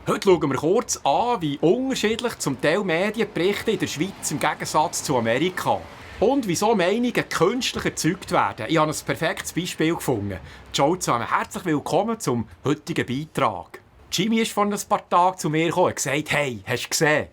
Heute schauen wir kurz an, wie unterschiedlich zum Teil Medienberichte in der Schweiz im Gegensatz zu Amerika. Und wieso Meinungen künstlich erzeugt werden. Ich habe ein perfektes Beispiel gefunden. Ciao zusammen, herzlich willkommen zum heutigen Beitrag. Jimmy ist vor ein paar Tagen zu mir gekommen und gesagt, hey, hast du gesehen,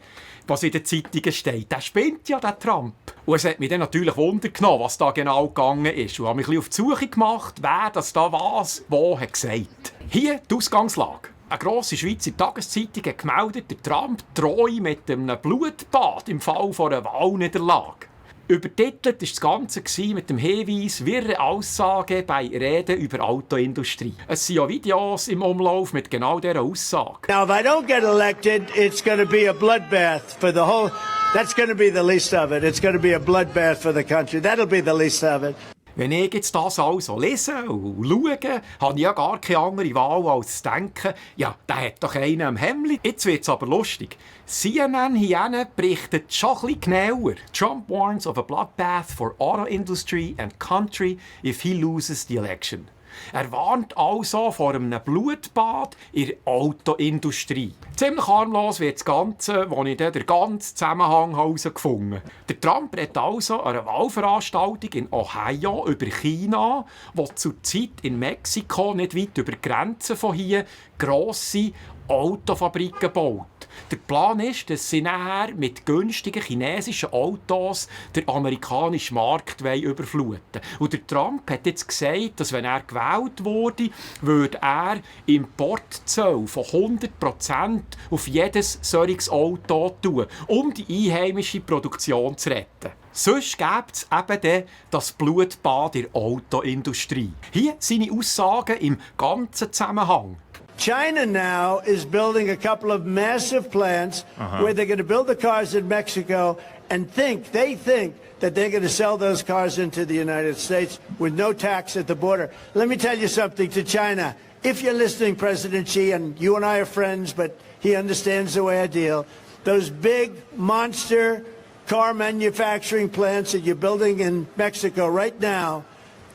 was in den Zeitungen steht? Der spinnt ja, der Trump. Und es hat mich dann natürlich Wunder genommen, was da genau gegangen ist. Und habe mich ein bisschen auf die Suche gemacht, wer das da was, wo hat gesagt. Hier die Ausgangslage. Eine grosse Schweizer Tageszeitung hat gemeldet, der Trump drohe mit einem Blutbad im Fall einer Wahlniederlage. Übertitelt war das Ganze mit dem Hinweis «Wirre Aussage bei Reden über Autoindustrie». Es sind ja Videos im Umlauf mit genau dieser Aussage. Now, if I don't get elected, it's going to be a bloodbath for the whole... That's going to be the least of it. It's going to be a bloodbath for the country. That'll be the least of it. Wenn ich jetzt das also lese und schaue, habe ich ja gar keine andere Wahl, als zu denken, ja, der hat doch einen am Hemdli. Jetzt wird es aber lustig. CNN hier berichtet schon ein bisschen genauer. Trump warns of a bloodbath for auto industry and country if he loses the election. Er warnt also vor einem Blutbad in der Autoindustrie. Ziemlich harmlos wird das Ganze, wo ich dann den ganzen Zusammenhang herausgefunden habe. Der Trump redet also an einer Wahlveranstaltung in Ohio über China, wo zurzeit in Mexiko, nicht weit über die Grenze von hier, grosse Autofabriken baut. Der Plan ist, dass sie nachher mit günstigen chinesischen Autos den amerikanischen Markt überfluten. Und der Trump hat jetzt gesagt, dass wenn er gewählt wurde, würde er Importzölle von 100% auf jedes solches Auto tun, um die einheimische Produktion zu retten. Sonst gäbe es eben dann das Blutbad in der Autoindustrie. Hier seine Aussagen im ganzen Zusammenhang. China now is building a couple of massive plants where they're going to build the cars in Mexico and they think that they're going to sell those cars into the United States with no tax at the border. Let me tell you something to China. If you're listening, President Xi, and you and I are friends, but he understands the way I deal, those big monster car manufacturing plants that you're building in Mexico right now,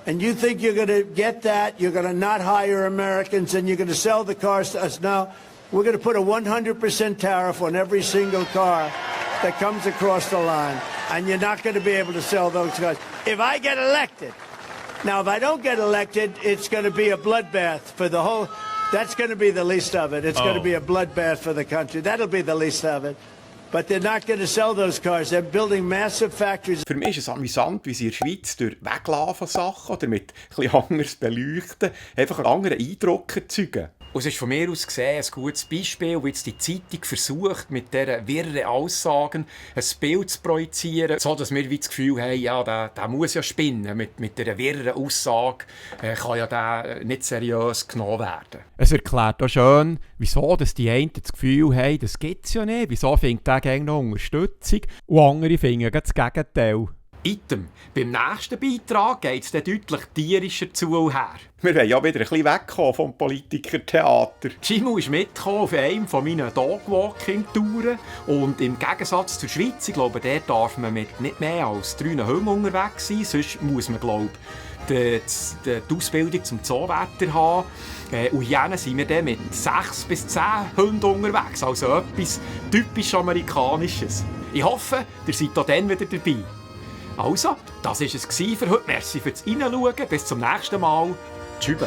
and you think you're going to get that, you're going to not hire Americans, and you're going to sell the cars to us. No, we're going to put a 100% tariff on every single car that comes across the line, and you're not going to be able to sell those cars. If I get elected, now if I don't get elected, it's going to be a bloodbath for the whole... That's going to be the least of it. It's going to be a bloodbath for the country. That'll be the least of it. But they're not going to sell those cars. They're building massive factories. Für mich ist es amüsant, wie sie in der Schweiz durch Weglassen Sachen oder mit etwas anderes beleuchten, einfach einen anderen Eindruck erzeugen. Und es ist von mir aus gesehen ein gutes Beispiel, wie jetzt die Zeitung versucht, mit diesen wirren Aussagen ein Bild zu projizieren, so dass wir wie das Gefühl haben, ja, der muss ja spinnen. Mit dieser wirren Aussage kann ja der nicht seriös genommen werden. Es erklärt auch schön, wieso dass die einen das Gefühl haben, das gibt es ja nicht. Wieso findet der gerne noch Unterstützung und andere finden das Gegenteil. Item. Beim nächsten Beitrag geht es dann deutlich tierischer zu und her. Wir wollen ja wieder ein bisschen wegkommen vom Politikertheater. Jimmy ist mitgekommen auf einem von meinen Dogwalking-Touren. Und im Gegensatz zur Schweiz, ich glaube, dort darf man mit nicht mehr als 3 Hunden unterwegs sein. Sonst muss man, glaube ich, die Ausbildung zum Zoowärter haben. Und hier sind wir dann mit 6 bis 10 Hunden unterwegs. Also etwas typisch Amerikanisches. Ich hoffe, ihr seid auch dann wieder dabei. Also, das war es für heute. Merci fürs Reinschauen. Bis zum nächsten Mal. Tschüss.